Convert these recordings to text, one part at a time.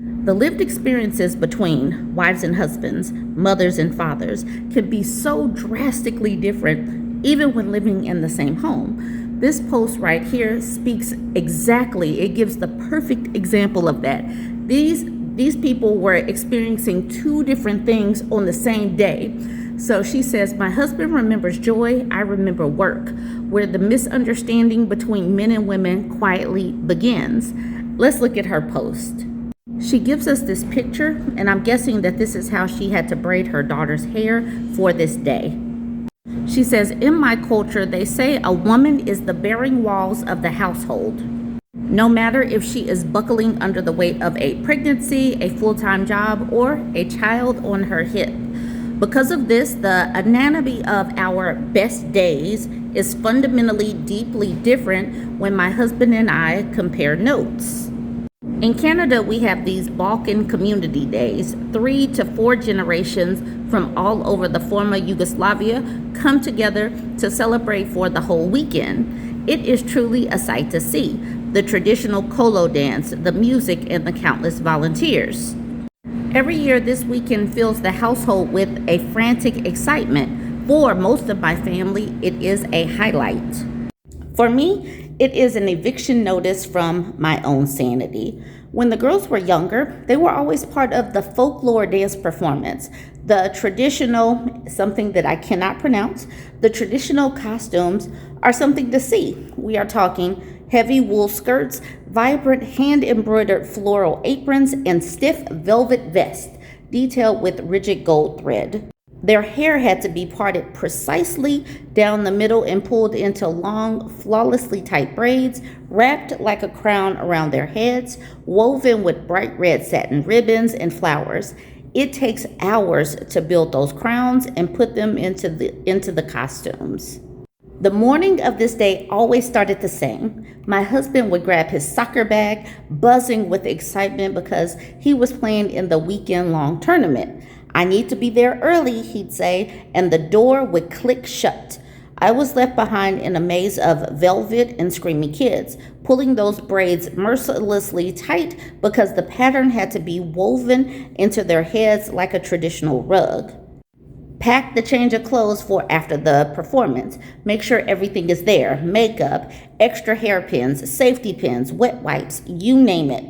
The lived experiences between wives and husbands, mothers and fathers, can be so drastically different even when living in the same home. This post right here speaks exactly, it gives the perfect example of that. These people were experiencing two different things on the same day. So she says, my husband remembers joy, I remember work, where the misunderstanding between men and women quietly begins. Let's look at her post. She gives us this picture, and I'm guessing that this is how she had to braid her daughter's hair for this day. She says, in my culture, they say a woman is the bearing walls of the household. No matter if she is buckling under the weight of a pregnancy, a full-time job, or a child on her hip. Because of this, the anatomy of our best days is fundamentally deeply different when my husband and I compare notes. In Canada, we have these Balkan community days. 3 to 4 generations from all over the former Yugoslavia come together to celebrate for the whole weekend. It is truly a sight to see. The traditional kolo dance, the music, and the countless volunteers. Every year, this weekend fills the household with a frantic excitement. For most of my family, it is a highlight. For me, it is an eviction notice from my own sanity. When the girls were younger, they were always part of the folklore dance performance. The traditional, something that I cannot pronounce, the traditional costumes are something to see. We are talking heavy wool skirts, vibrant hand-embroidered floral aprons, and stiff velvet vests, detailed with rigid gold thread. Their hair had to be parted precisely down the middle and pulled into long, flawlessly tight braids, wrapped like a crown around their heads, woven with bright red satin ribbons and flowers. It takes hours to build those crowns and put them into the costumes. The morning of this day always started the same. My husband would grab his soccer bag, buzzing with excitement because he was playing in the weekend-long tournament. I need to be there early, he'd say, and the door would click shut. I was left behind in a maze of velvet and screaming kids, pulling those braids mercilessly tight because the pattern had to be woven into their heads like a traditional rug. Pack the change of clothes for after the performance. Make sure everything is there. Makeup, extra hairpins, safety pins, wet wipes, you name it.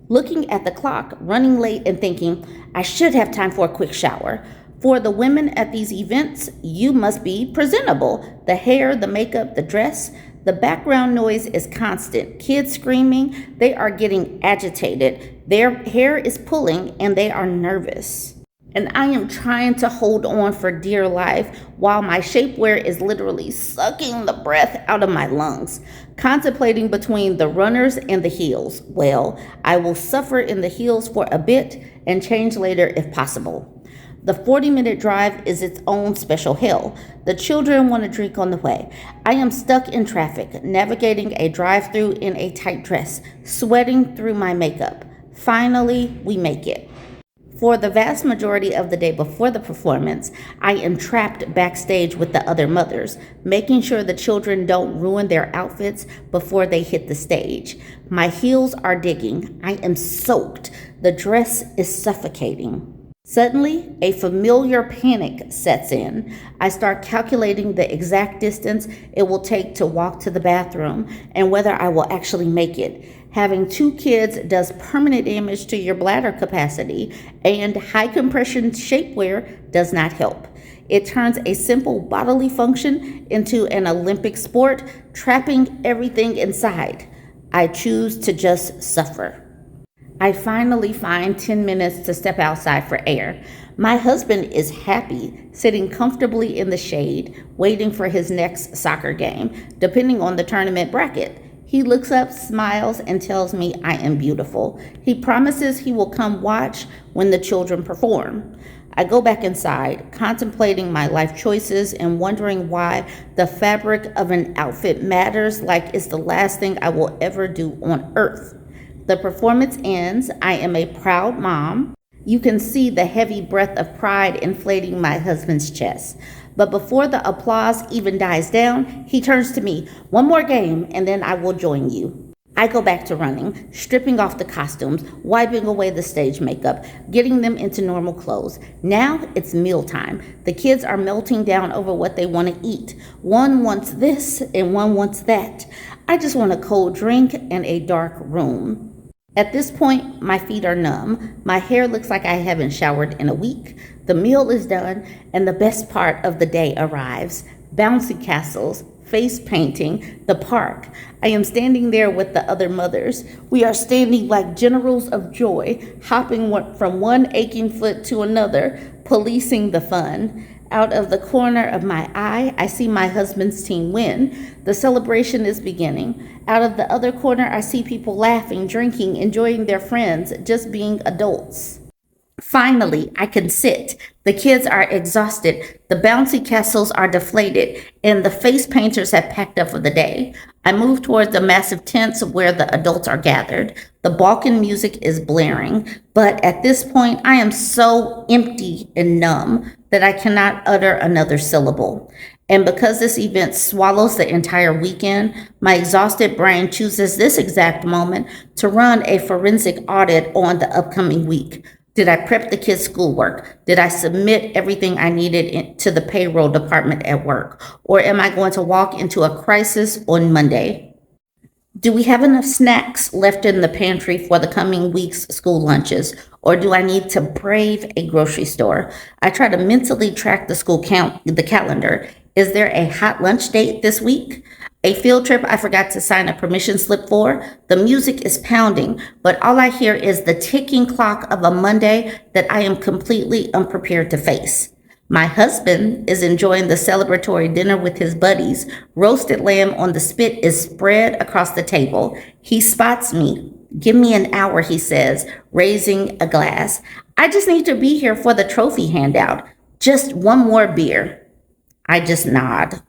Looking at the clock, running late and thinking, I should have time for a quick shower. For the women at these events, you must be presentable. The hair, the makeup, the dress. The background noise is constant. Kids screaming, they are getting agitated. Their hair is pulling and they are nervous. And I am trying to hold on for dear life while my shapewear is literally sucking the breath out of my lungs. Contemplating between the runners and the heels. Well, I will suffer in the heels for a bit and change later if possible. The 40-minute drive is its own special hell. The children want a drink on the way. I am stuck in traffic, navigating a drive-thru in a tight dress, sweating through my makeup. Finally, we make it. For the vast majority of the day before the performance, I am trapped backstage with the other mothers, making sure the children don't ruin their outfits before they hit the stage. My heels are digging. I am soaked. The dress is suffocating. Suddenly, a familiar panic sets in. I start calculating the exact distance it will take to walk to the bathroom and whether I will actually make it. Having 2 kids does permanent damage to your bladder capacity, and high compression shapewear does not help. It turns a simple bodily function into an Olympic sport, trapping everything inside. I choose to just suffer. I finally find 10 minutes to step outside for air. My husband is happy, sitting comfortably in the shade, waiting for his next soccer game, depending on the tournament bracket. He looks up, smiles, and tells me I am beautiful. He promises he will come watch when the children perform. I go back inside, contemplating my life choices and wondering why the fabric of an outfit matters like it's the last thing I will ever do on earth. The performance ends. I am a proud mom. You can see the heavy breath of pride inflating my husband's chest. But before the applause even dies down, he turns to me, "One more game, and then I will join you." I go back to running, stripping off the costumes, wiping away the stage makeup, getting them into normal clothes. Now it's mealtime. The kids are melting down over what they want to eat. One wants this and one wants that. I just want a cold drink and a dark room. At this point, my feet are numb. My hair looks like I haven't showered in a week. The meal is done, and the best part of the day arrives. Bouncy castles, face painting, the park. I am standing there with the other mothers. We are standing like generals of joy, hopping from one aching foot to another, policing the fun. Out of the corner of my eye, I see my husband's team win. The celebration is beginning. Out of the other corner, I see people laughing, drinking, enjoying their friends, just being adults. Finally, I can sit. The kids are exhausted. The bouncy castles are deflated, and the face painters have packed up for the day. I move towards the massive tents where the adults are gathered. The Balkan music is blaring, but at this point, I am so empty and numb that I cannot utter another syllable. And because this event swallows the entire weekend, my exhausted brain chooses this exact moment to run a forensic audit on the upcoming week. Did I prep the kids' schoolwork? Did I submit everything I needed to the payroll department at work? Or am I going to walk into a crisis on Monday? Do we have enough snacks left in the pantry for the coming week's school lunches? Or do I need to brave a grocery store? I try to mentally track the calendar. Is there a hot lunch date this week? A field trip I forgot to sign a permission slip for. The music is pounding, but all I hear is the ticking clock of a Monday that I am completely unprepared to face. My husband is enjoying the celebratory dinner with his buddies. Roasted lamb on the spit is spread across the table. He spots me. Give me an hour, he says, raising a glass. I just need to be here for the trophy handout. Just one more beer. I just nod.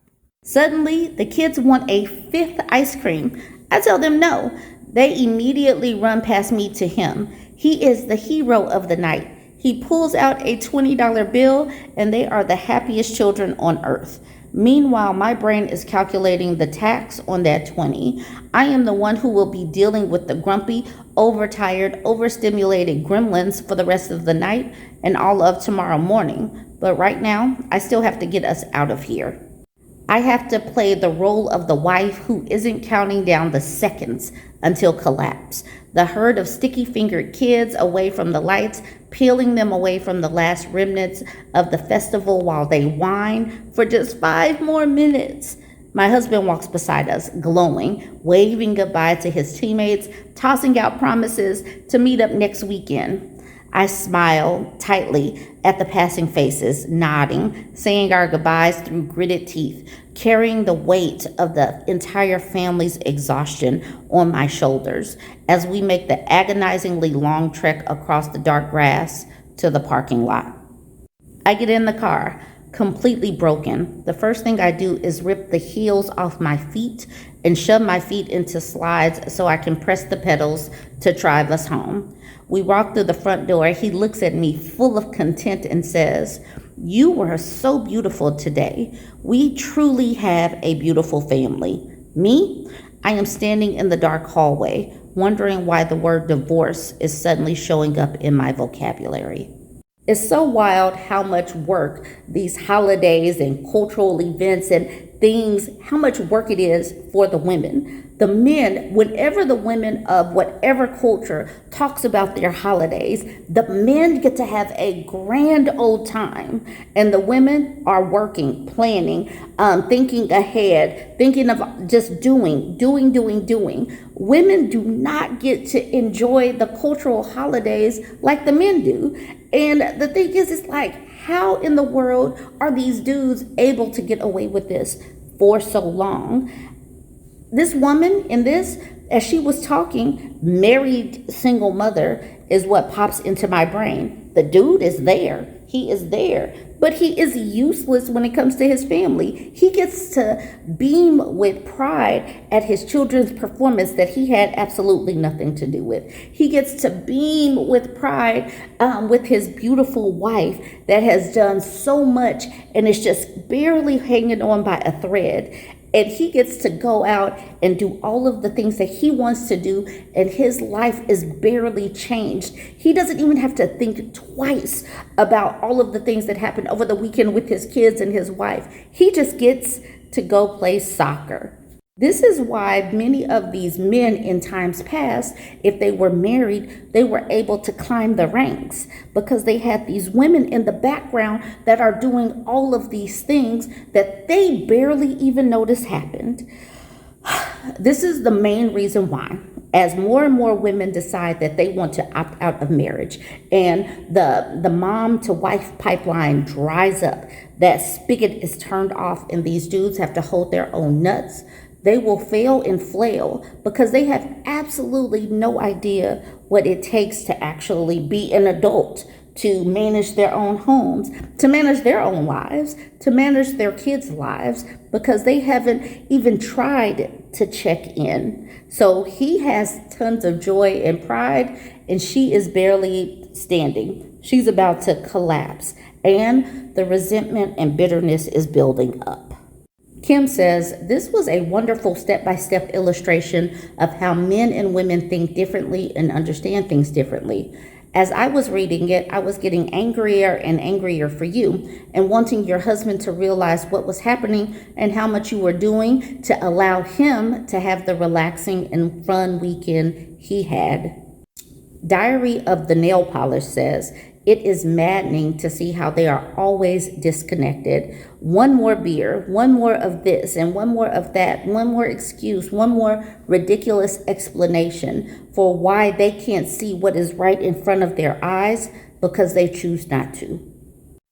Suddenly, the kids want a fifth ice cream. I tell them no. They immediately run past me to him. He is the hero of the night. He pulls out a $20 bill, and they are the happiest children on earth. Meanwhile, my brain is calculating the tax on that 20. I am the one who will be dealing with the grumpy, overtired, overstimulated gremlins for the rest of the night and all of tomorrow morning. But right now, I still have to get us out of here. I have to play the role of the wife who isn't counting down the seconds until collapse. The herd of sticky-fingered kids away from the lights, peeling them away from the last remnants of the festival while they whine for just 5 more minutes. My husband walks beside us, glowing, waving goodbye to his teammates, tossing out promises to meet up next weekend. I smile tightly at the passing faces, nodding, saying our goodbyes through gritted teeth, carrying the weight of the entire family's exhaustion on my shoulders as we make the agonizingly long trek across the dark grass to the parking lot. I get in the car, completely broken. The first thing I do is rip the heels off my feet and shove my feet into slides so I can press the pedals to drive us home. We walk through the front door. He looks at me full of content and says, "You were so beautiful today. We truly have a beautiful family." Me? I am standing in the dark hallway, wondering why the word divorce is suddenly showing up in my vocabulary. It's so wild how much work these holidays and cultural events and things, how much work it is for the women. The men, whenever the women of whatever culture talks about their holidays, the men get to have a grand old time, and the women are working, planning, thinking ahead, thinking of just doing. Women do not get to enjoy the cultural holidays like the men do. And the thing is, it's like, how in the world are these dudes able to get away with this for so long? This woman in this, as she was talking, married single mother is what pops into my brain. The dude is there. He is there. But he is useless when it comes to his family. He gets to beam with pride at his children's performance that he had absolutely nothing to do with. He gets to beam with pride with his beautiful wife that has done so much and is just barely hanging on by a thread. and he gets to go out and do all of the things that he wants to do, and his life is barely changed. He doesn't even have to think twice about all of the things that happened over the weekend with his kids and his wife. He just gets to go play soccer. This is why many of these men in times past, if they were married, they were able to climb the ranks because they had these women in the background that are doing all of these things that they barely even notice happened. This is the main reason why, as more and more women decide that they want to opt out of marriage and the mom to wife pipeline dries up, that spigot is turned off, and these dudes have to hold their own nuts. They will fail and flail because they have absolutely no idea what it takes to actually be an adult, to manage their own homes, to manage their own lives, to manage their kids' lives, because they haven't even tried to check in. So he has tons of joy and pride, and she is barely standing. She's about to collapse, and the resentment and bitterness is building up. Kim says, this was a wonderful step-by-step illustration of how men and women think differently and understand things differently. As I was reading it, I was getting angrier and angrier for you and wanting your husband to realize what was happening and how much you were doing to allow him to have the relaxing and fun weekend he had. Diary of the Nail Polish says, it is maddening to see how they are always disconnected. One more beer, one more of this, and one more of that, one more excuse, one more ridiculous explanation for why they can't see what is right in front of their eyes because they choose not to.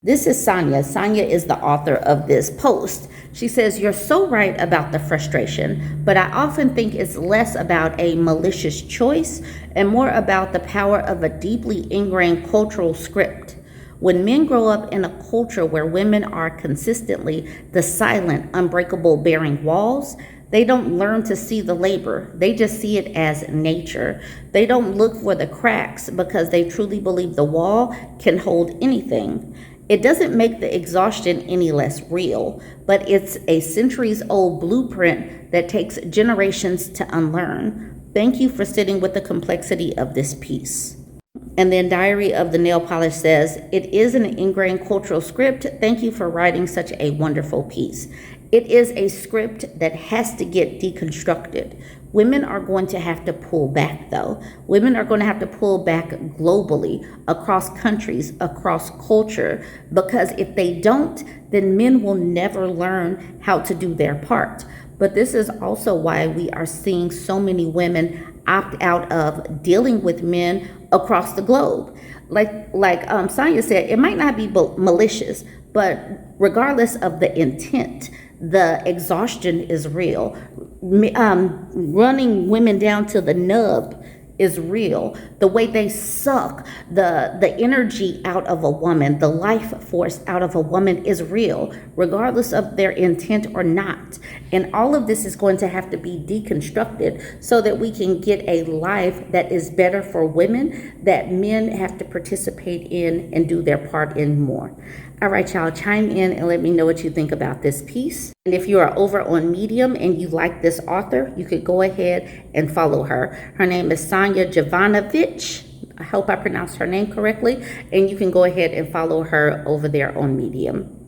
This is Sonia. Sonia is the author of this post. She says, you're so right about the frustration, but I often think it's less about a malicious choice and more about the power of a deeply ingrained cultural script. When men grow up in a culture where women are consistently the silent, unbreakable bearing walls, they don't learn to see the labor. They just see it as nature. They don't look for the cracks because they truly believe the wall can hold anything. It doesn't make the exhaustion any less real, but it's a centuries-old blueprint that takes generations to unlearn. Thank you for sitting with the complexity of this piece. And then Diary of the Nail Polish says, it is an ingrained cultural script. Thank you for writing such a wonderful piece. It is a script that has to get deconstructed. Women are going to have to pull back, though. Women are going to have to pull back globally, across countries, across culture, because if they don't, then men will never learn how to do their part. But this is also why we are seeing so many women opt out of dealing with men across the globe. Like Sonia said, it might not be malicious, but regardless of the intent, the exhaustion is real. Running women down to the nub is real. The way they suck the energy out of a woman, the life force out of a woman is real, regardless of their intent or not. And all of this is going to have to be deconstructed so that we can get a life that is better for women, that men have to participate in and do their part in more. All right, y'all, chime in and let me know what you think about this piece. And if you are over on Medium and you like this author, you could go ahead and follow her. Her name is Sonia Jovanovic. I hope I pronounced her name correctly. And you can go ahead and follow her over there on Medium.